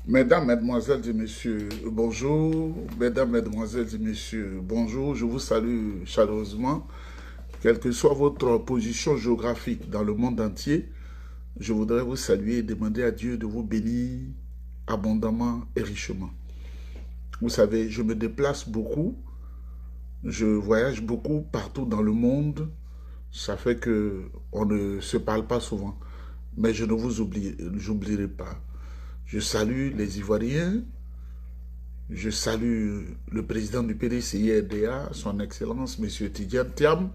Mesdames, Mesdemoiselles et Messieurs, bonjour. Mesdames, Mesdemoiselles et Messieurs, bonjour. Je vous salue chaleureusement. Quelle que soit votre position géographique dans le monde entier, je voudrais vous saluer et demander à Dieu de vous bénir abondamment et richement. Vous savez, je me déplace beaucoup, je voyage beaucoup partout dans le monde. Ça fait que on ne se parle pas souvent. Mais je ne vous j'oublierai pas. Je salue les Ivoiriens. Je salue le président du PDCI-RDA, son Excellence, M. Tidjane Thiam.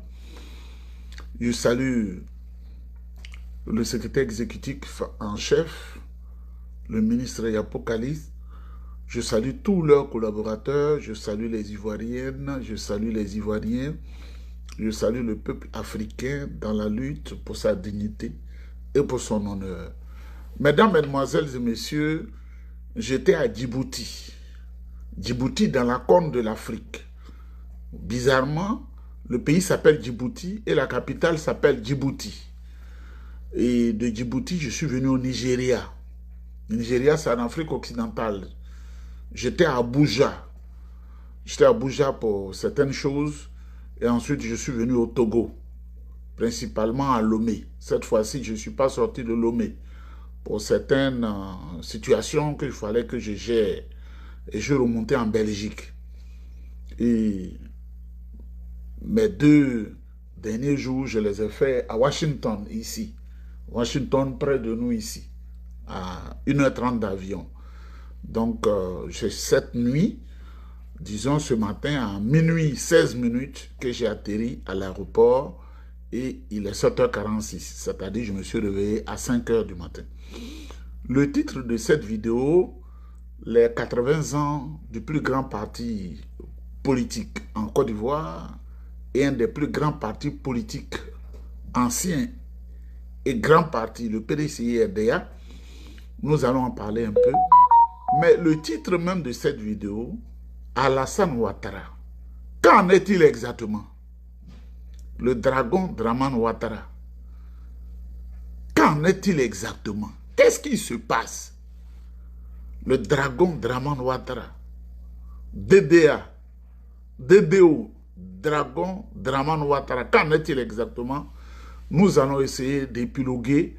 Je salue le secrétaire exécutif en chef, le ministre Yapokalis. Je salue tous leurs collaborateurs. Je salue les Ivoiriennes. Je salue les Ivoiriens. Je salue le peuple africain dans la lutte pour sa dignité et pour son honneur. Mesdames, Mesdemoiselles et Messieurs, j'étais à Djibouti. Djibouti dans la corne de l'Afrique. Bizarrement, le pays s'appelle Djibouti et la capitale s'appelle Djibouti. Et de Djibouti, je suis venu au Nigeria. Le Nigeria, c'est en Afrique occidentale. J'étais à Abuja. J'étais à Abuja pour certaines choses. Et ensuite, je suis venu au Togo, principalement à Lomé. Cette fois-ci, je ne suis pas sorti de Lomé pour certaines situations qu'il fallait que je gère. Et je remontais en Belgique. Et mes 2 derniers jours, je les ai faits à Washington, ici. Washington, près de nous, ici, à 1h30 d'avion. Donc, j'ai cette nuit, disons ce matin, à minuit 16 minutes, que j'ai atterri à l'aéroport et il est 7h46, c'est-à-dire je me suis réveillé à 5h du matin. Le titre de cette vidéo, les 80 ans du plus grand parti politique en Côte d'Ivoire et un des plus grands partis politiques anciens et grands partis, le PDCI-RDA, nous allons en parler un peu. Mais le titre même de cette vidéo, Alassane Ouattara, qu'en est-il exactement? Le dragon Draman Ouattara, qu'en est-il exactement? Qu'est-ce qui se passe? Le dragon Draman Ouattara, DDA, DDO, dragon Draman Ouattara, qu'en est-il exactement? Nous allons essayer d'épiloguer.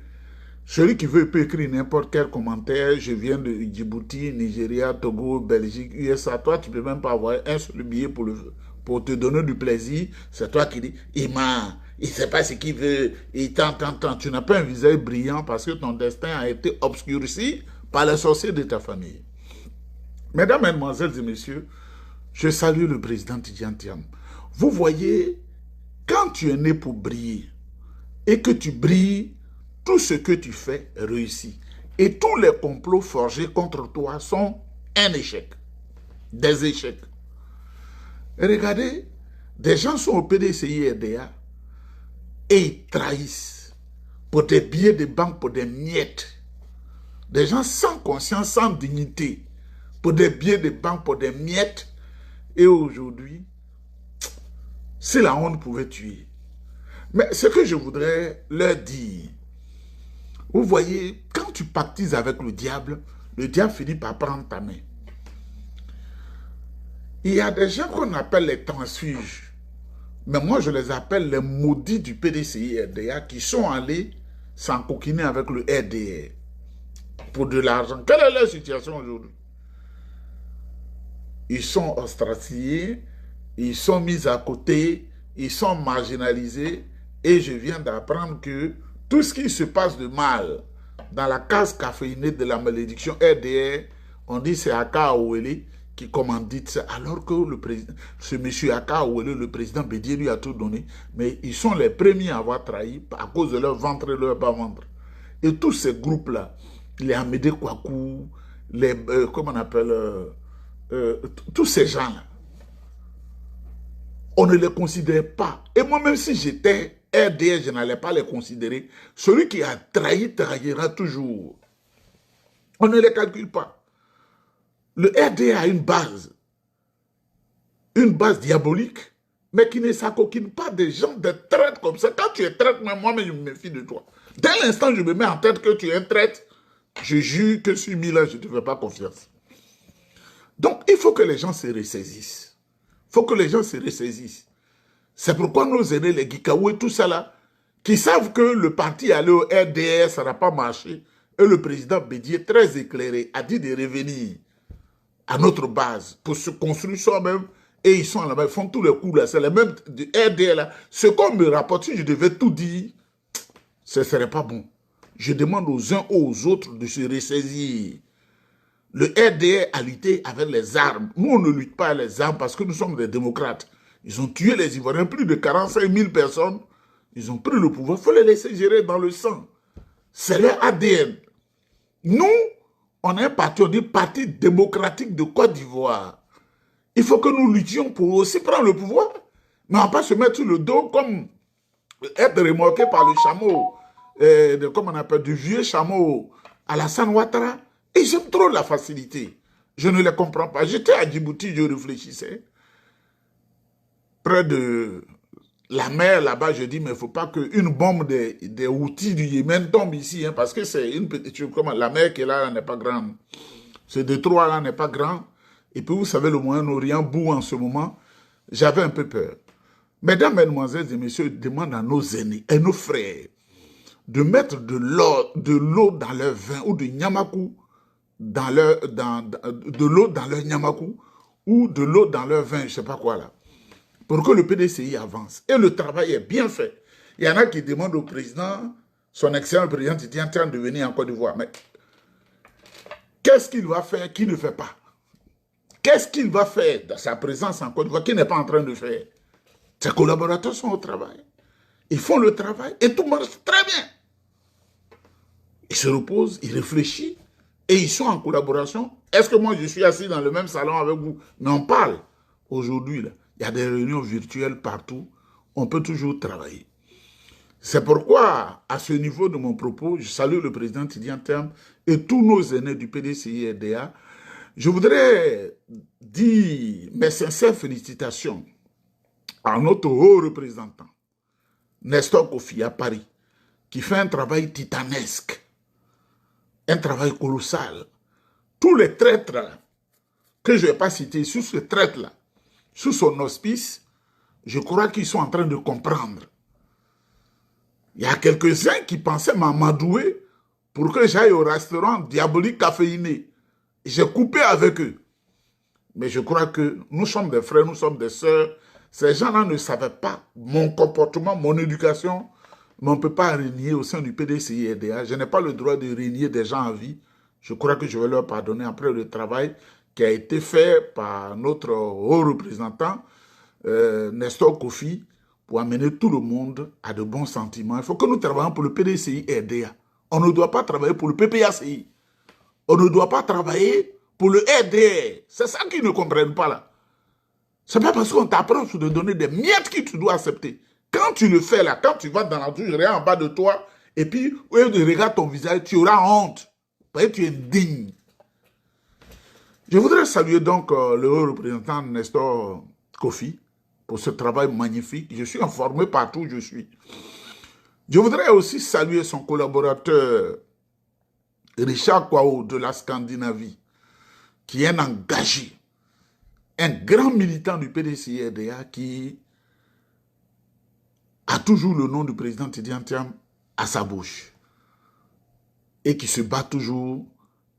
Celui qui veut peut écrire n'importe quel commentaire. Je viens de Djibouti, Nigeria, Togo, Belgique, USA. Toi, tu ne peux même pas avoir un seul billet pour te donner du plaisir. C'est toi qui dis, il ne sait pas ce qu'il veut, il t'entend. Tu n'as pas un visage brillant parce que ton destin a été obscurci par les sorciers de ta famille. Mesdames, Mesdemoiselles et Messieurs, je salue le président Tidjane Thiam. Vous voyez, quand tu es né pour briller et que tu brilles, tout ce que tu fais réussit. Et tous les complots forgés contre toi sont un échec. Des échecs. Et regardez, des gens sont au PDCI-RDA et ils trahissent pour des billets de banque, pour des miettes. Des gens sans conscience, sans dignité, pour des billets de banque, pour des miettes. Et aujourd'hui, si la honte pouvait tuer. Mais ce que je voudrais leur dire, vous voyez, quand tu pactises avec le diable finit par prendre ta main. Il y a des gens qu'on appelle les transfuges. Mais moi, je les appelle les maudits du PDCI-RDA qui sont allés s'encoquiner avec le RDR pour de l'argent. Quelle est leur situation aujourd'hui? Ils sont ostracisés, ils sont mis à côté, ils sont marginalisés. Et je viens d'apprendre que tout ce qui se passe de mal dans la case caféinée de la malédiction RDR, on dit c'est Aka Ouele qui commandite ça, alors que le président, ce monsieur Aka Ouele, le président Bédié lui a tout donné, mais ils sont les premiers à avoir trahi à cause de leur ventre et leur bas-ventre. Et tous ces groupes-là, les Amédé Kouakou, les, comment on appelle, tous ces gens-là, on ne les considère pas. Et moi-même, si j'étais RDR, je n'allais pas les considérer. Celui qui a trahi, trahira toujours. On ne les calcule pas. Le RDR a une base diabolique, mais qui ne s'acoquine pas des gens, des traites comme ça. Quand tu es traite, moi-même, je me méfie de toi. Dès l'instant où je me mets en tête que tu es un traite, Je jure que sur 1000 ans, je ne te fais pas confiance. Donc, il faut que les gens se ressaisissent. Il faut que les gens se ressaisissent. C'est pourquoi nos aînés, les Gikaou et tout ça là, qui savent que le parti allait au RDR, ça n'a pas marché, et le président Bédier, très éclairé, a dit de revenir à notre base pour se construire soi-même, et ils sont là-bas, ils font tous les coups là, c'est les mêmes du RDR là. Ce qu'on me rapporte, si je devais tout dire, ce ne serait pas bon. Je demande aux uns aux autres de se ressaisir. Le RDR a lutté avec les armes. Nous, on ne lutte pas avec les armes parce que nous sommes des démocrates. Ils ont tué les Ivoiriens, plus de 45 000 personnes. Ils ont pris le pouvoir. Il faut les laisser gérer dans le sang. C'est leur ADN. Nous, on est un parti, on dit Parti démocratique de Côte d'Ivoire. Il faut que nous luttions pour aussi prendre le pouvoir. Mais on ne va pas se mettre sur le dos comme être remorqué par le chameau, comme on appelle, du vieux chameau Alassane Ouattara. Et j'aime trop la facilité. Je ne les comprends pas. J'étais à Djibouti, je réfléchissais. Près de la mer, là-bas, je dis, mais il ne faut pas qu'une bombe des outils du Yémen tombe ici, hein, parce que c'est une petite chose. Comme la mer qui est là n'est pas grande. Ce détroit-là n'est pas grand. Et puis, vous savez, le Moyen-Orient boue en ce moment. J'avais un peu peur. Mesdames, Mesdemoiselles et Messieurs, demandent à nos aînés et nos frères de mettre de l'eau dans leur vin ou de nyamakou de l'eau dans leur nyamakou ou de l'eau dans leur vin, je ne sais pas quoi là, pour que le PDCI avance. Et le travail est bien fait. Il y en a qui demandent au président, son excellent président, il est en train de venir en Côte d'Ivoire. Mais qu'est-ce qu'il va faire qu'il ne fait pas? Qu'est-ce qu'il va faire dans sa présence en Côte d'Ivoire qu'il n'est pas en train de faire? Ses collaborateurs sont au travail. Ils font le travail et tout marche très bien. Ils se reposent, ils réfléchissent et ils sont en collaboration. Est-ce que moi je suis assis dans le même salon avec vous? Mais on parle. Aujourd'hui, il y a des réunions virtuelles partout. On peut toujours travailler. C'est pourquoi, à ce niveau de mon propos, je salue le président Tidiane Terme et tous nos aînés du PDCI RDA. Je voudrais dire mes sincères félicitations à notre haut représentant, Nestor Kofi à Paris, qui fait un travail titanesque, un travail colossal. Tous les traîtres là, que je ne vais pas citer, sous ce traître-là, sous son auspice, je crois qu'ils sont en train de comprendre. Il y a quelques-uns qui pensaient m'amadouer pour que j'aille au restaurant diabolique caféiné. J'ai coupé avec eux. Mais je crois que nous sommes des frères, nous sommes des sœurs. Ces gens-là ne savaient pas mon comportement, mon éducation. Mais on ne peut pas régner au sein du PDCI RDA. Je n'ai pas le droit de régner des gens en vie. Je crois que je vais leur pardonner après le travail qui a été fait par notre haut représentant, Nestor Kofi, pour amener tout le monde à de bons sentiments. Il faut que nous travaillions pour le PDCI RDA. On ne doit pas travailler pour le PPACI. On ne doit pas travailler pour le RDR. C'est ça qu'ils ne comprennent pas là. C'est pas parce qu'on t'approche de donner des miettes que tu dois accepter. Quand tu le fais là, quand tu vas dans la rue, je regarde en bas de toi, et puis, au lieu de regarder ton visage, tu auras honte. Parce que tu es indigne. Je voudrais saluer donc le haut représentant Nestor Kofi pour ce travail magnifique. Je suis informé partout où je suis. Je voudrais aussi saluer son collaborateur Richard Kwao de la Scandinavie, qui est un engagé, un grand militant du PDCI RDA qui a toujours le nom du président Tidiane Terme à sa bouche et qui se bat toujours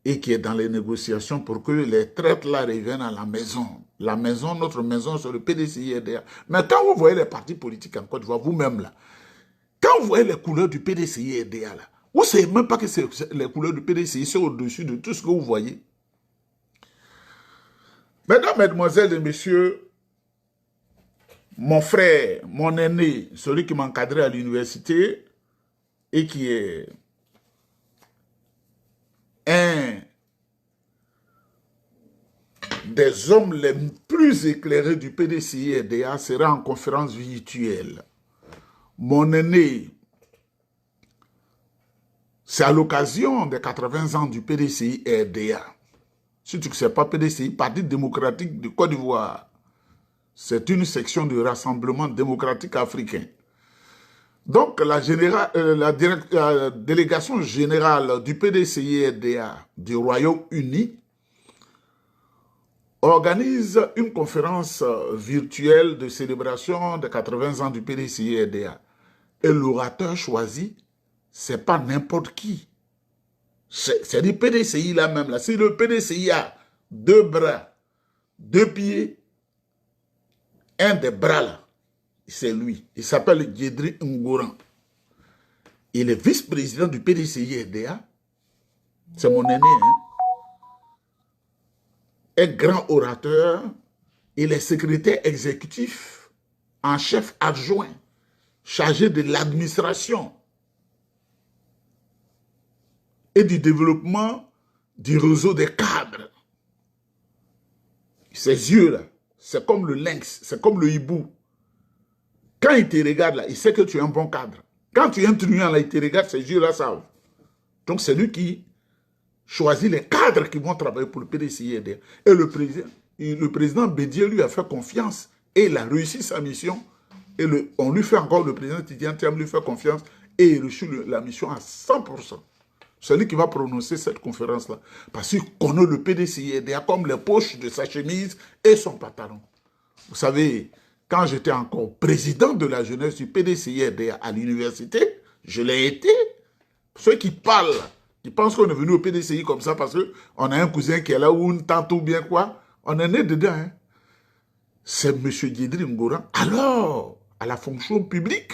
et qui est dans les négociations pour que les traites là reviennent à la maison. La maison, notre maison, c'est le PDCI RDA. Mais quand vous voyez les partis politiques en Côte d'Ivoire, vous-même là, quand vous voyez les couleurs du PDCI RDA là, vous ne savez même pas que les couleurs du PDCI sont au-dessus de tout ce que vous voyez. Mesdames, Mesdemoiselles et Messieurs, mon frère, mon aîné, celui qui m'encadrait à l'université et qui est un des hommes les plus éclairés du PDCI RDA sera en conférence virtuelle. Mon aîné, c'est à l'occasion des 80 ans du PDCI RDA. Si tu ne sais pas, PDCI, Parti démocratique de Côte d'Ivoire, c'est une section du Rassemblement démocratique africain. Donc, la délégation générale du PDCI-RDA du Royaume-Uni organise une conférence virtuelle de célébration des 80 ans du PDCI-RDA. Et l'orateur choisi, c'est pas n'importe qui. C'est du PDCI là même. Là. Si le PDCI a 2 bras, 2 pieds, un des bras là, c'est lui. Il s'appelle Djedri Ngouran. Il est vice-président du PDCI-RDA. C'est mon aîné. Hein? Un grand orateur. Il est secrétaire exécutif en chef adjoint, chargé de l'administration et du développement du réseau des cadres. Ses yeux là, c'est comme le lynx, c'est comme le hibou. Quand il te regarde là, il sait que tu es un bon cadre. Quand tu es un truand là, il te regarde, ses yeux là savent. Donc c'est lui qui choisit les cadres qui vont travailler pour le PDCI-RDA. Et le président Bédié lui a fait confiance et il a réussi sa mission. Et on lui fait encore, le président Tidjane Thiam lui fait confiance et il reçut la mission à 100%. C'est lui qui va prononcer cette conférence-là. Parce qu'il connaît le PDCI-RDA comme les poches de sa chemise et son pantalon. Vous savez, quand j'étais encore président de la jeunesse du PDCI-RDA à l'université, je l'ai été. Ceux qui parlent, qui pensent qu'on est venu au PDCI comme ça parce qu'on a un cousin qui est là ou une tante ou bien quoi, on est né dedans. Hein. C'est M. Djedri Ngouran. Alors, à la fonction publique,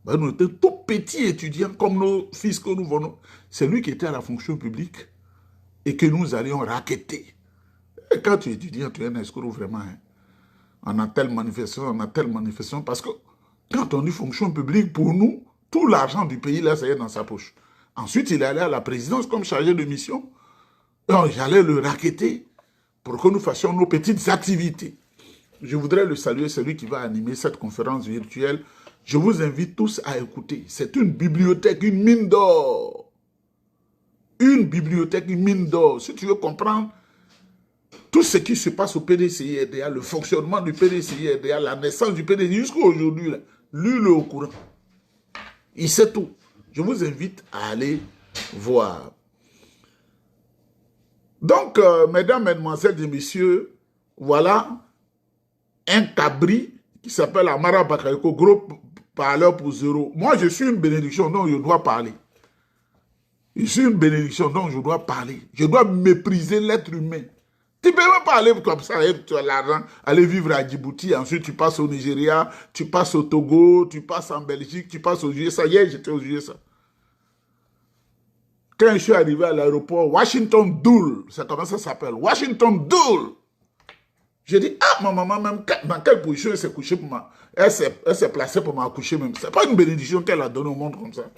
ben, nous étions tout petits étudiants comme nos fils que nous venons. C'est lui qui était à la fonction publique et que nous allions raqueter. Et quand tu es étudiant, tu es un escroc vraiment. Hein. On a telle manifestation, parce que quand on dit fonction publique, pour nous, tout l'argent du pays, là, ça y est dans sa poche. Ensuite, il est allé à la présidence comme chargé de mission. J'allais le raqueter pour que nous fassions nos petites activités. Je voudrais le saluer, c'est lui qui va animer cette conférence virtuelle. Je vous invite tous à écouter. C'est une bibliothèque, une mine d'or. Une bibliothèque, une mine d'or. Si tu veux comprendre tout ce qui se passe au PDCI-RDA, le fonctionnement du PDCI-RDA, la naissance du PDCI, jusqu'à aujourd'hui, lui, il est au courant. Il sait tout. Je vous invite à aller voir. Donc, mesdames, mesdemoiselles et messieurs, voilà un cabri qui s'appelle Amara Bakayoko, gros parleur pour zéro. Moi, je suis une bénédiction, donc je dois parler. Je suis une bénédiction, donc je dois parler. Je dois mépriser l'être humain. Tu peux même pas aller comme ça, tu as l'argent, aller vivre à Djibouti, ensuite tu passes au Nigeria, tu passes au Togo, tu passes en Belgique, tu passes aux USA. Hier, j'étais aux USA. Quand je suis arrivé à l'aéroport, Washington Dool, c'est comment ça s'appelle, Washington Dool. J'ai dit, ah, ma maman, même dans quelle position elle s'est couchée pour moi? Elle s'est placée pour m'accoucher même. C'est pas une bénédiction qu'elle a donnée au monde comme ça.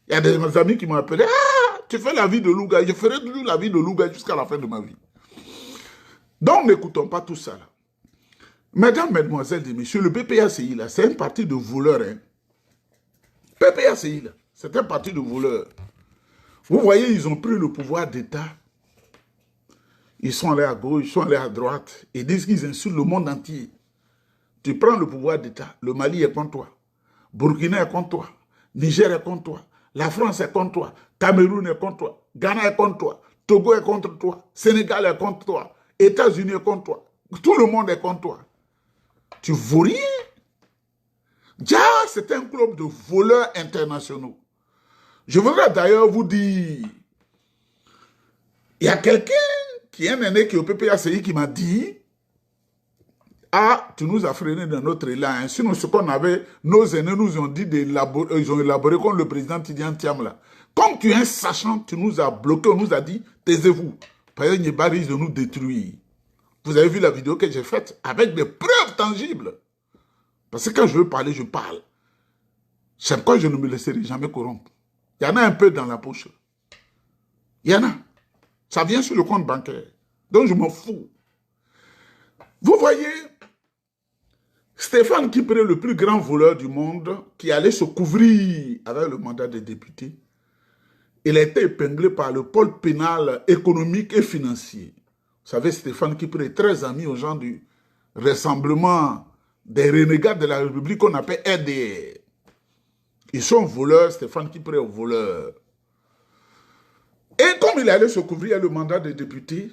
Il y a des amis qui m'ont appelé, ah, tu fais la vie de Louga. Je ferai toujours la vie de Louga jusqu'à la fin de ma vie. Donc, n'écoutons pas tout ça. Là. Mesdames, mesdemoiselles et messieurs, le PPACI, là, c'est un parti de voleurs. Hein. PPACI, là, c'est un parti de voleurs. Vous voyez, ils ont pris le pouvoir d'État. Ils sont allés à gauche, ils sont allés à droite. Ils disent qu'ils insultent le monde entier. Tu prends le pouvoir d'État, le Mali est contre toi. Burkina est contre toi. Niger est contre toi. La France est contre toi. Cameroun est contre toi. Ghana est contre toi. Togo est contre toi. Sénégal est contre toi. États-Unis est contre toi. Tout le monde est contre toi. Tu vaux rien. Déjà, c'est un club de voleurs internationaux. Je voudrais d'ailleurs vous dire, il y a quelqu'un qui est un aîné qui est au PPACI qui m'a dit, ah, tu nous as freiné dans notre élan. Hein. Sinon, ce qu'on avait, nos aînés nous ont dit ils ont élaboré contre le président Tidjane Thiam là. Comme tu es un sachant, tu nous as bloqué, on nous a dit, taisez-vous. Parce qu'il n'y a pas risque de nous détruire. Vous avez vu la vidéo que j'ai faite avec des preuves tangibles. Parce que quand je veux parler, je parle. C'est pourquoi je ne me laisserai jamais corrompre. Il y en a un peu dans la poche. Il y en a. Ça vient sur le compte bancaire. Donc je m'en fous. Vous voyez, Stéphane Kipré, le plus grand voleur du monde, qui allait se couvrir avec le mandat de député, il a été épinglé par le pôle pénal économique et financier. Vous savez, Stéphane Kipré est très ami aux gens du rassemblement des renégats de la République qu'on appelle RDR. Ils sont voleurs, Stéphane Kipré est voleur. Et comme il allait se couvrir le mandat de député,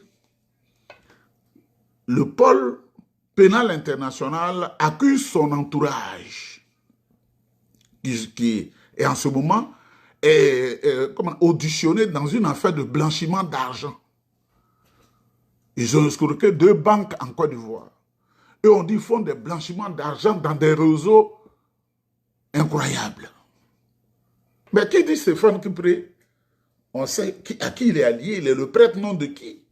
le pôle pénal international accuse son entourage, qui est en ce moment auditionné dans une affaire de blanchiment d'argent. Ils ont escroqué 2 banques en Côte d'Ivoire. Et on dit qu'ils font des blanchiments d'argent dans des réseaux incroyables. Mais qui dit Stéphane Kipré? On sait à qui il est allié. Il est le prêtre nom de qui?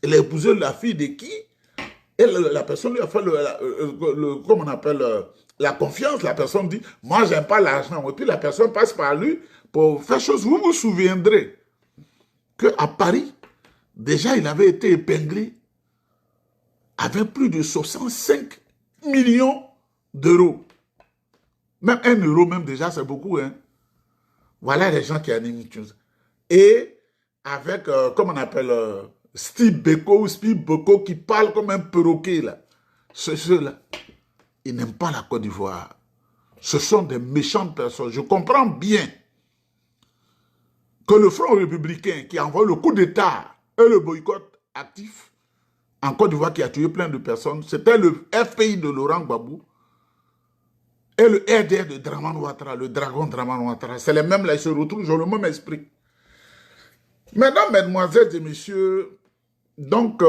Il a épousé la fille de qui? Et la personne lui a fait comment on appelle, la confiance. La personne dit, moi, j'aime pas l'argent. Et puis la personne passe par lui pour faire chose. Vous vous souviendrez qu'à Paris, déjà, il avait été épinglé avec plus de 65 millions d'euros. Même 1 euro, même déjà, c'est beaucoup. Hein? Voilà les gens qui animent une chose. Et avec, comment on appelle, Steve Beko ou Steve Beko qui parle comme un perroquet, là. Ceux-là, ils n'aiment pas la Côte d'Ivoire. Ce sont des méchantes personnes. Je comprends bien que le Front républicain qui envoie le coup d'État et le boycott actif en Côte d'Ivoire qui a tué plein de personnes, c'était le FPI de Laurent Gbagbo et le RDR de Dramane Ouattara, le dragon Dramane Ouattara. C'est les mêmes là, ils se retrouvent, ils ont le même esprit. Mesdames, mesdemoiselles et messieurs, donc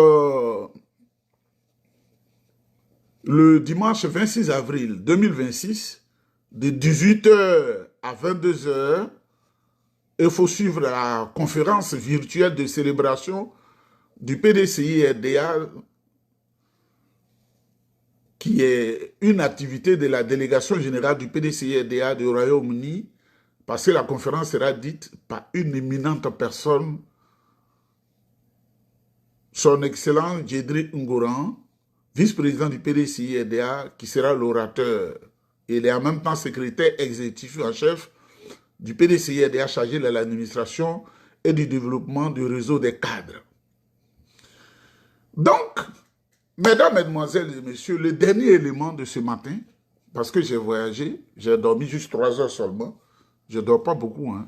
le dimanche 26 avril 2026, de 18 h à 22 h, il faut suivre la conférence virtuelle de célébration du PDCI-RDA, qui est une activité de la délégation générale du PDCI-RDA du Royaume-Uni, parce que la conférence sera dite par une éminente personne, son excellent Djedri Ngoran, vice-président du PDCI-RDA, qui sera l'orateur. Il est en même temps secrétaire exécutif en chef du PDCI-RDA chargé de l'administration et du développement du réseau des cadres. Donc, mesdames, mesdemoiselles et messieurs, le dernier élément de ce matin, parce que j'ai voyagé, j'ai dormi juste 3 heures seulement, je ne dors pas beaucoup. Hein.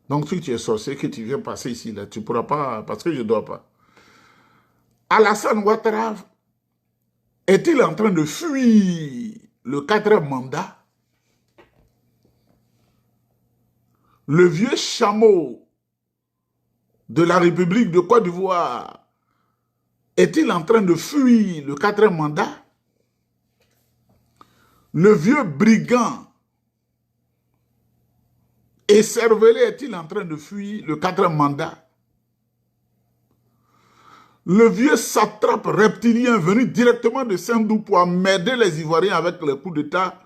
Donc, si tu es sorcier, que tu viens passer ici, là, tu ne pourras pas, parce que je ne dors pas. Alassane Ouattara est-il en train de fuir le 4e mandat? Le vieux chameau de la République de Côte d'Ivoire est-il en train de fuir le 4e mandat? Le vieux brigand écervelé est-il en train de fuir le 4e mandat? Le vieux satrape reptilien venu directement de Saint-Dou pour emmerder les Ivoiriens avec les coups d'État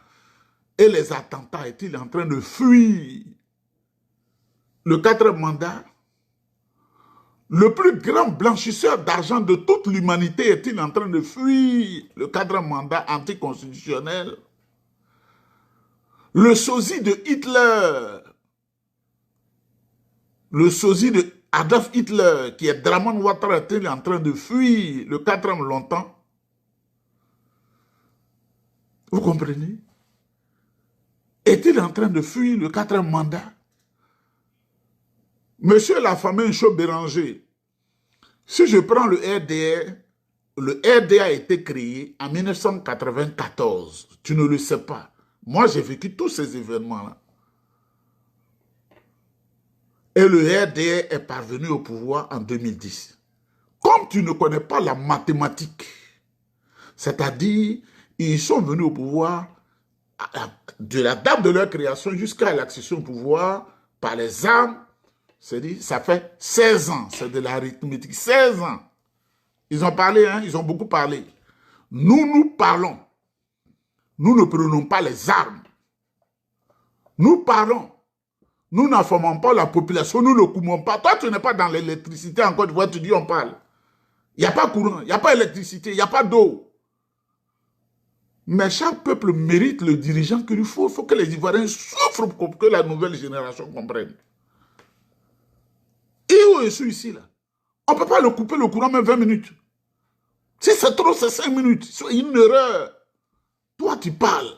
et les attentats est-il en train de fuir le 4e mandat? Le plus grand blanchisseur d'argent de toute l'humanité est-il en train de fuir le 4e mandat anticonstitutionnel? Le sosie de Hitler, le sosie de Adolf Hitler, qui est Dramane Ouattara, est-il en train de fuir le 4e longtemps? Vous comprenez? Est-il en train de fuir le 4e mandat? Monsieur Lafamé Béranger, si je prends le RDA a été créé en 1994. Tu ne le sais pas. Moi, j'ai vécu tous ces événements-là. Et le RDA est parvenu au pouvoir en 2010. Comme tu ne connais pas la mathématique, c'est-à-dire, ils sont venus au pouvoir de la date de leur création jusqu'à l'accession au pouvoir par les armes. C'est-à-dire, ça fait 16 ans, c'est de l'arithmétique, 16 ans. Ils ont parlé, hein, ils ont beaucoup parlé. Nous parlons. Nous ne prenons pas les armes. Nous parlons. Nous n'informons pas la population, nous ne coupons pas. Toi, tu n'es pas dans l'électricité en Côte d'Ivoire, tu dis on parle. Il n'y a pas courant, il n'y a pas électricité, il n'y a pas d'eau. Mais chaque peuple mérite le dirigeant qu'il faut. Il faut que les Ivoiriens souffrent pour que la nouvelle génération comprenne. Et où je suis ici, là? On ne peut pas le couper le courant même 20 minutes. Si c'est trop, c'est 5 minutes. C'est une erreur. Toi, tu parles.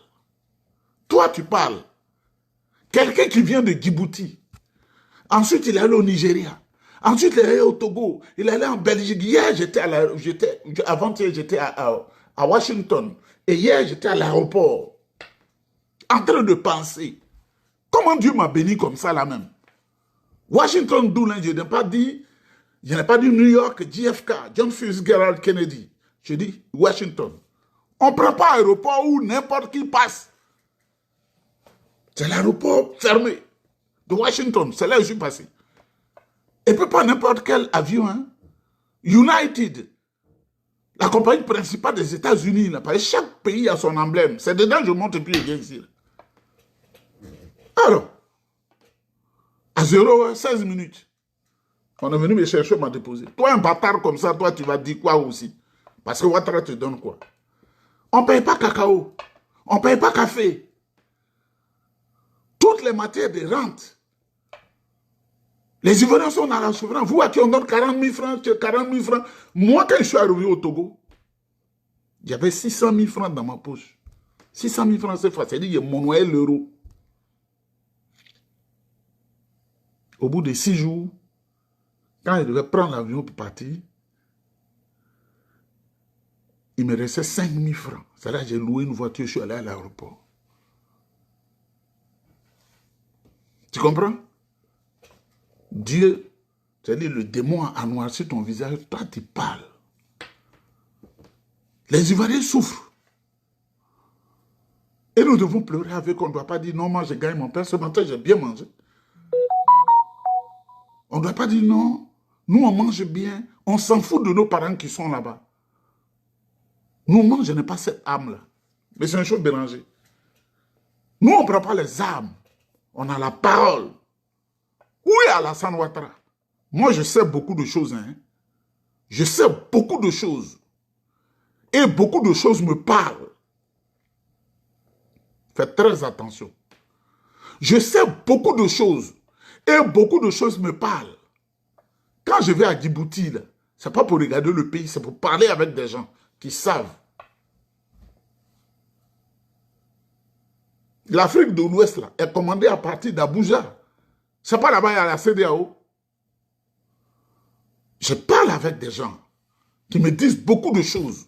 Toi, tu parles. Quelqu'un qui vient de Djibouti. Ensuite, il est allé au Nigeria. Ensuite, il est allé au Togo. Il est allé en Belgique. Hier, avant-hier, j'étais à Washington. Et hier, j'étais à l'aéroport. En train de penser. Comment Dieu m'a béni comme ça là même? Washington, d'où je n'ai pas dit New York, JFK, John Fitzgerald Kennedy. Je dis Washington. On ne prend pas aéroport où n'importe qui passe. C'est l'aéroport fermé de Washington. C'est là où je suis passé. Et puis pas n'importe quel avion. Hein. United, la compagnie principale des États-Unis. Chaque pays a son emblème. C'est dedans que je monte et puis je viens ici. Alors, à 0h16 minutes, on est venu me chercher, on m'a déposé. Toi, un bâtard comme ça, toi, tu vas dire quoi aussi? Parce que Ouattara te donne quoi? On ne paye pas cacao. On ne paye pas café. Toutes les matières de rente. Les Ivoiriens sont dans la souffrance. Vous, à qui on donne 40 000 francs, 40 000 francs. Moi, quand je suis arrivé au Togo, il y avait 600 000 francs dans ma poche. 600 000 francs, c'est facile. C'est-à-dire, mon noyé l'euro. Au bout de 6 jours, quand je devais prendre l'avion pour partir, il me restait 5 000 francs. C'est là que j'ai loué une voiture, je suis allé à l'aéroport. Tu comprends? Dieu, c'est-à-dire le démon a noirci ton visage, toi tu parles. Les Ivoiriens souffrent. Et nous devons pleurer avec, on ne doit pas dire non, moi j'ai gagné mon pain, ce matin j'ai bien mangé. On ne doit pas dire non, nous on mange bien, on s'en fout de nos parents qui sont là-bas. Nous, moi, je n'ai pas cette âme-là. Mais c'est une chose mélangée. Nous, on ne prend pas les âmes. On a la parole. Où est Alassane Ouattara? Moi, je sais beaucoup de choses. Hein. Je sais beaucoup de choses. Et beaucoup de choses me parlent. Faites très attention. Je sais beaucoup de choses. Et beaucoup de choses me parlent. Quand je vais à Djibouti, ce n'est pas pour regarder le pays, c'est pour parler avec des gens qui savent. L'Afrique de l'Ouest là est commandée à partir d'Abuja. Ce n'est pas là-bas, il y a la CEDEAO. Je parle avec des gens qui me disent beaucoup de choses.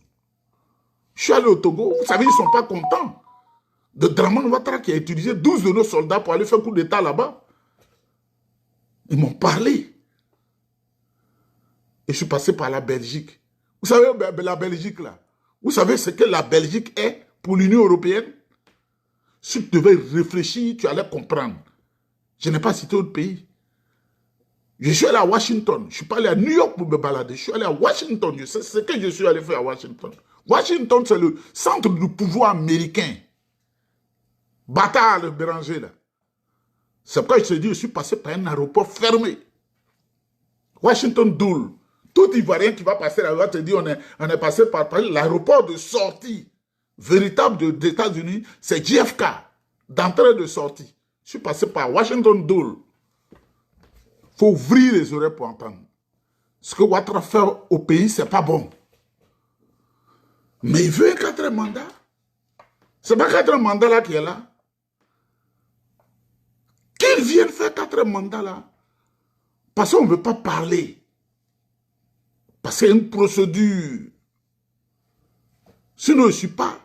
Je suis allé au Togo, vous savez, ils ne sont pas contents de Dramane Ouattara qui a utilisé 12 de nos soldats pour aller faire un coup d'État là-bas. Ils m'ont parlé. Et je suis passé par la Belgique. Vous savez, la Belgique là, vous savez ce que la Belgique est pour l'Union européenne? Si tu devais réfléchir, tu allais comprendre. Je n'ai pas cité autre pays. Je suis allé à Washington. Je ne suis pas allé à New York pour me balader. Je suis allé à Washington. Je sais ce que je suis allé faire à Washington. Washington, c'est le centre du pouvoir américain. Bâtard, le Béranger, là. C'est pourquoi je te dis, je suis passé par un aéroport fermé. Washington Doule. Tout Ivoirien qui va passer là-bas te dit, on est passé par l'aéroport de sortie véritable des États-Unis, c'est JFK, d'entrée de sortie. Je suis passé par Washington Doule. Il faut ouvrir les oreilles pour entendre. Ce que Ouattara fait au pays, ce n'est pas bon. Mais il veut un 4e mandat. Ce n'est pas 4e mandat là qui est là. Qu'il vienne faire 4e mandat là. Parce qu'on ne veut pas parler. Parce qu'il y a une procédure. Sinon, je ne suis pas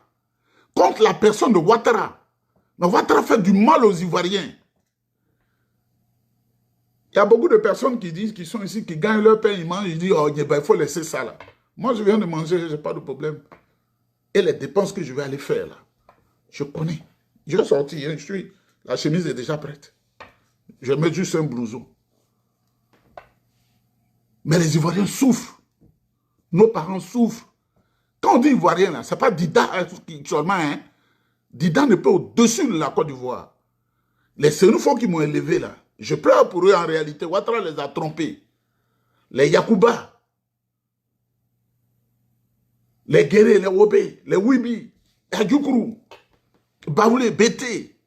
contre la personne de Ouattara. Mais Ouattara fait du mal aux Ivoiriens. Il y a beaucoup de personnes qui disent, qui sont ici, qui gagnent leur pain, ils mangent, ils disent, oh, il faut laisser ça là. Moi, je viens de manger, je n'ai pas de problème. Et les dépenses que je vais aller faire là, je connais. Je vais sortir, hein, la chemise est déjà prête. Je vais mettre juste un blouson. Mais les Ivoiriens souffrent. Nos parents souffrent. Quand on dit Ivoirien, là, ce n'est pas Dida seulement. Hein. Dida n'est pas au-dessus de la Côte d'Ivoire. Les Sénoufos qui m'ont élevé là, je pleure pour eux en réalité. Ouattara les a trompés. Les Yakuba, les Guéré, les Wobé, les Wibi, les Adjoukru, Baoulé, Bété,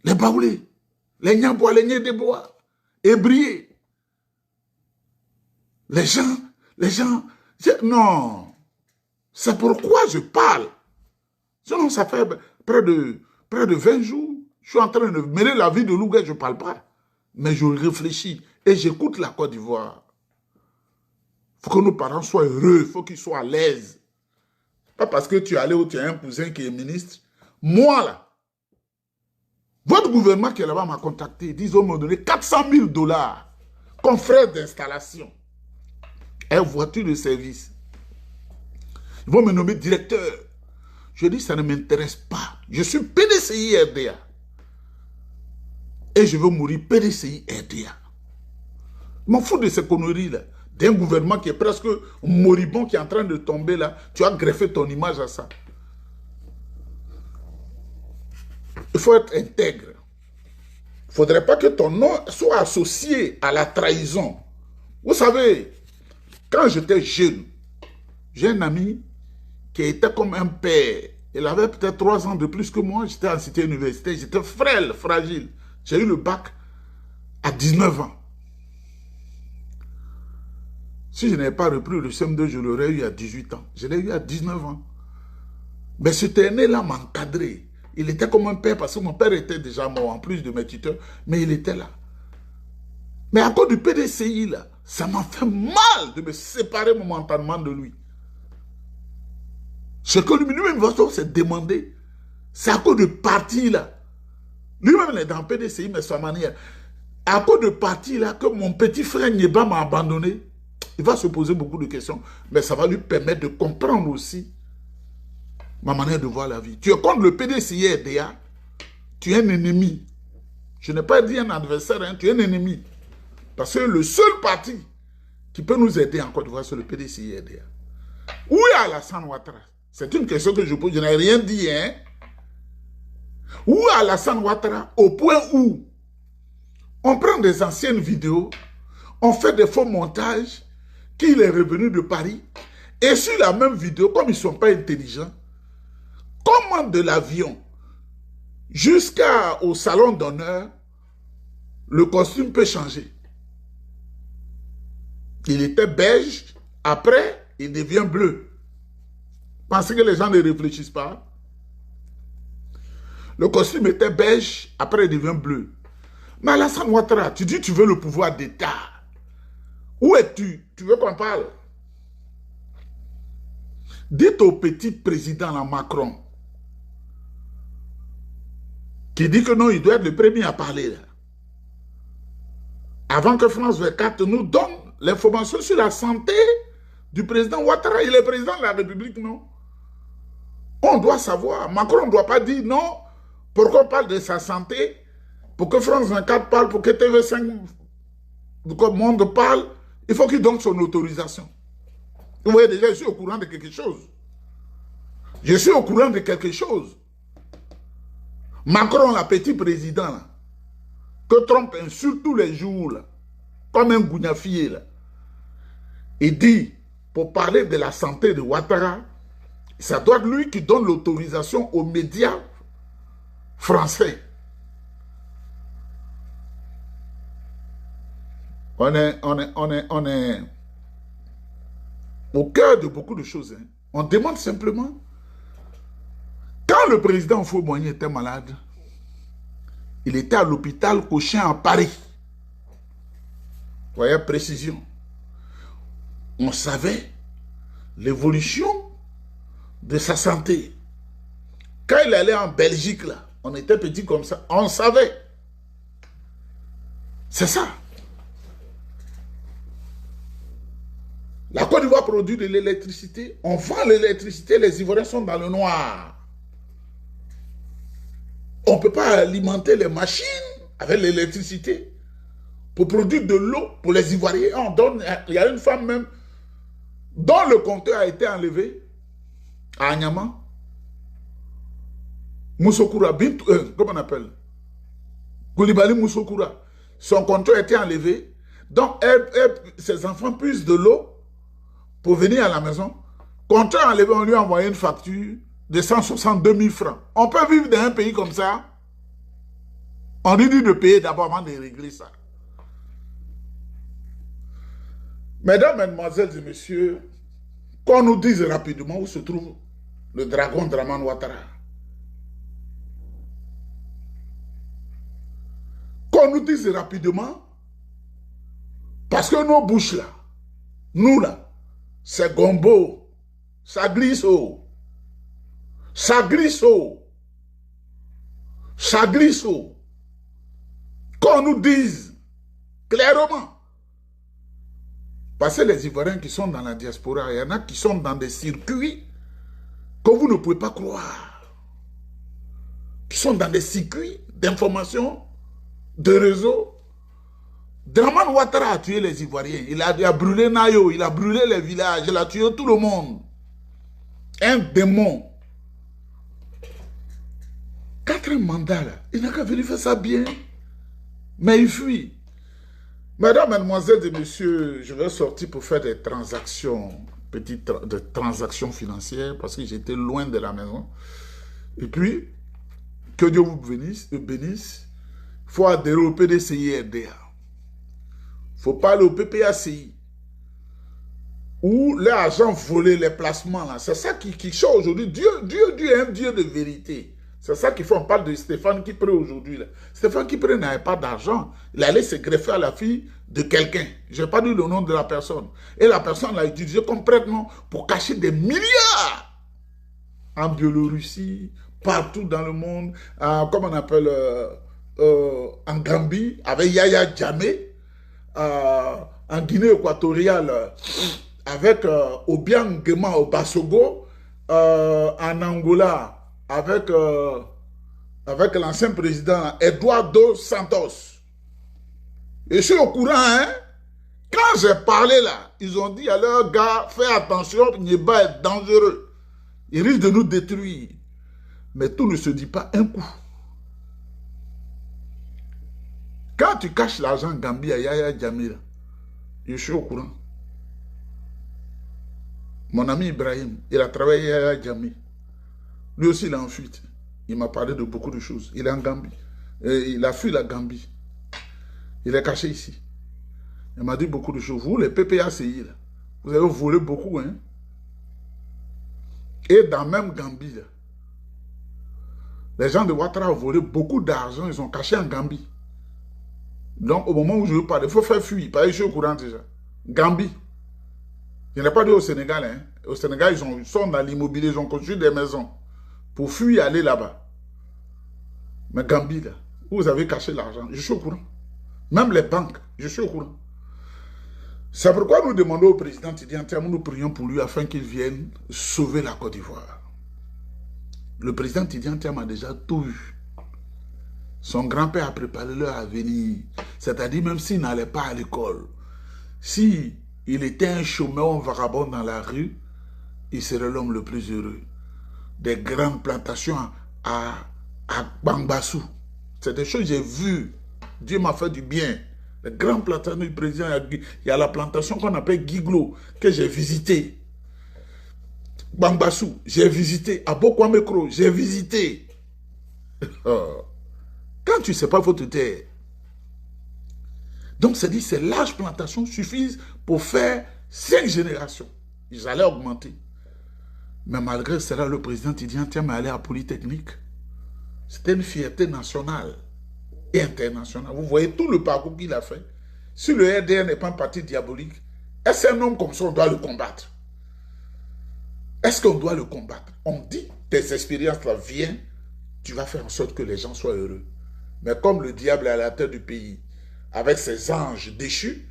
les Baoulé, les Nyambois, les Nyédébois, Ébrié. Les gens, non. C'est pourquoi je parle. Sinon, ça fait près de près de 20 jours, je suis en train de mêler la vie de Louga, je ne parle pas. Mais je réfléchis et j'écoute la Côte d'Ivoire. Il faut que nos parents soient heureux, il faut qu'ils soient à l'aise. Pas parce que tu es allé où tu as un cousin qui est ministre. Moi, là, votre gouvernement qui est là-bas m'a contacté. Ils disent, on m'a donné 400 000 $, comme frais d'installation. Et voiture de service. Ils vont me nommer directeur. Je dis, ça ne m'intéresse pas. Je suis PDCI RDA. Et je veux mourir PDCI RDA. Je m'en fous de ces conneries-là. D'un gouvernement qui est presque moribond, qui est en train de tomber là. Tu as greffé ton image à ça. Il faut être intègre. Il ne faudrait pas que ton nom soit associé à la trahison. Vous savez, quand j'étais jeune, j'ai un ami qui était comme un père. Il avait peut-être 3 ans de plus que moi. J'étais en cité universitaire. J'étais frêle, fragile. J'ai eu le bac à 19 ans. Si je n'avais pas repris le CM2, je l'aurais eu à 18 ans. Je l'ai eu à 19 ans. Mais cet aîné-là m'a encadré. Il était comme un père parce que mon père était déjà mort, en plus de mes tuteurs. Mais il était là. Mais à cause du PDCI, là, ça m'a fait mal de me séparer momentanément de lui. Ce que lui-même s'est demandé, c'est à cause de parti, là. Lui-même, il est dans le PDCI, mais sa manière. À cause de parti, là, que mon petit frère Nieba m'a abandonné, il va se poser beaucoup de questions, mais ça va lui permettre de comprendre aussi ma manière de voir la vie. Tu es contre le PDCI RDA, tu es un ennemi. Je n'ai pas dit un adversaire, hein, tu es un ennemi. Parce que le seul parti qui peut nous aider en Côte d'Ivoire, c'est le PDCI RDA. Où est Alassane Ouattara? C'est une question que je pose, je n'ai rien dit, hein. Où est Alassane Ouattara? Au point où on prend des anciennes vidéos, on fait des faux montages, qu'il est revenu de Paris, et sur la même vidéo, comme ils ne sont pas intelligents, comment de l'avion jusqu'au salon d'honneur, le costume peut changer. Il était beige, après, il devient bleu. Pensez que les gens ne réfléchissent pas. Le costume était beige, après il devient bleu. Mais Alassane Ouattara, tu dis que tu veux le pouvoir d'État. Où es-tu? Tu veux qu'on parle? Dites au petit président là, Macron, qui dit que non, il doit être le premier à parler là. Avant que France 24 nous donne l'information sur la santé du président Ouattara. Il est président de la République, non? On doit savoir. Macron ne doit pas dire non. Pourquoi on parle de sa santé? Pour que France 24 parle, pour que TV5 Monde parle, il faut qu'il donne son autorisation. Vous voyez déjà, je suis au courant de quelque chose. Je suis au courant de quelque chose. Macron, la petit président, là, que Trump insulte tous les jours, là, comme un gougnafier, là, il dit, pour parler de la santé de Ouattara, ça doit être lui qui donne l'autorisation aux médias français. On est au cœur de beaucoup de choses. Hein. On demande simplement, quand le président Houphouët-Boigny était malade, il était à l'hôpital Cochin à Paris. Vous voyez, précision. On savait l'évolution de sa santé. Quand il allait en Belgique, là, on était petit comme ça, on savait. C'est ça. La Côte d'Ivoire produit de l'électricité. On vend l'électricité, les Ivoiriens sont dans le noir. On ne peut pas alimenter les machines avec l'électricité. Pour produire de l'eau pour les Ivoiriens, on donne. Il y a une femme même dont le compteur a été enlevé à Anyama. Moussokura, comment on appelle? Koulibaly Moussokura. Son compteur a été enlevé. Donc, ses enfants puissent de l'eau pour venir à la maison. Compteur enlevé, on lui a envoyé une facture de 162 000 francs. On peut vivre dans un pays comme ça. On lui dit de payer d'abord avant de régler ça. Mesdames, Mesdemoiselles et Messieurs, qu'on nous dise rapidement où se trouve le dragon Dramane Ouattara. dise rapidement, parce que nos bouches là, nous là, c'est gombo, ça glisse haut, ça glisse haut, ça glisse haut. Qu'on nous dise clairement, parce que les Ivoiriens qui sont dans la diaspora, il y en a qui sont dans des circuits que vous ne pouvez pas croire, qui sont dans des circuits d'information, de réseau. Draman Ouattara a tué les Ivoiriens. Il a brûlé Nayo, il a brûlé les villages, il a tué tout le monde. Un démon. 4 mandats là, il n'a qu'à venir faire ça bien. Mais il fuit. Mesdames, Mesdemoiselles et Messieurs, je vais sortir pour faire des transactions, des transactions financières, parce que j'étais loin de la maison. Et puis, que Dieu vous bénisse. Il faut adhérer au PDCI-RDA. Il ne faut pas aller au PPACI. Où les agents volaient les placements là. C'est ça qui change aujourd'hui. Dieu est un Dieu de vérité. C'est ça qu'il faut. On parle de Stéphane Kipré aujourd'hui. Stéphane Kipré n'avait pas d'argent. Il allait se greffer à la fille de quelqu'un. Je n'ai pas dit le nom de la personne. Et la personne l'a utilisé complètement pour cacher des milliards. En Biélorussie, partout dans le monde. Comment on appelle en Gambie, avec Yaya Jammeh. En Guinée équatoriale, avec Obiang Nguema au Basogo. En Angola, avec l'ancien président Eduardo Santos. Et je suis au courant, hein. Quand j'ai parlé là, ils ont dit à leurs gars, fais attention, Nieba est dangereux. Il risque de nous détruire. Mais tout ne se dit pas un coup. Quand tu caches l'argent Gambie à Yaya Jammeh, je suis au courant. Mon ami Ibrahim, il a travaillé à Yaya Jammeh. Lui aussi, il est en fuite. Il m'a parlé de beaucoup de choses. Il est en Gambie. Il a fui la Gambie. Il est caché ici. Il m'a dit beaucoup de choses. Vous, les PPACI, là, vous avez volé beaucoup. Hein? Et dans même Gambie, là, les gens de Ouattara ont volé beaucoup d'argent. Ils sont cachés en Gambie. Donc, au moment où je veux parler, il faut faire fuir. Parce que je suis au courant déjà. Gambie. Je n'ai pas dit au Sénégal. Hein? Au Sénégal, ils sont dans l'immobilier. Ils ont construit des maisons pour fuir aller là-bas. Mais Gambie, là, où vous avez caché l'argent, je suis au courant. Même les banques, je suis au courant. C'est pourquoi nous demandons au président Tidiane Tiam, nous prions pour lui afin qu'il vienne sauver la Côte d'Ivoire. Le président Tidiane Tiam a déjà tout vu. Son grand-père a préparé leur avenir. C'est-à-dire même s'il n'allait pas à l'école, s'il était un chômeur ou un vagabond dans la rue, il serait l'homme le plus heureux. Des grandes plantations à Bangbassou. C'est des choses que j'ai vues. Dieu m'a fait du bien. Les grandes plantations du président, il y a la plantation qu'on appelle Giglo, que j'ai visité. Bangbassou, j'ai visité. À Bokwamekro, j'ai visité. Quand tu ne sais pas, il faut te taire. Donc, c'est dit, ces larges plantations suffisent pour faire 5 générations. Ils allaient augmenter. Mais malgré cela, le président Tidiane Tiam est allé à Polytechnique. C'était une fierté nationale et internationale. Vous voyez tout le parcours qu'il a fait. Si le RDR n'est pas un parti diabolique, est-ce qu'un homme comme ça, on doit le combattre? Est-ce qu'on doit le combattre? On dit, tes expériences-là viennent, tu vas faire en sorte que les gens soient heureux. Mais comme le diable est à la tête du pays, avec ses anges déchus,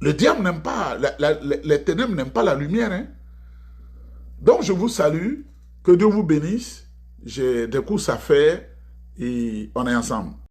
le diable n'aime pas, les ténèbres n'aiment pas la lumière. Hein? Donc je vous salue, que Dieu vous bénisse. J'ai des courses à faire et on est ensemble.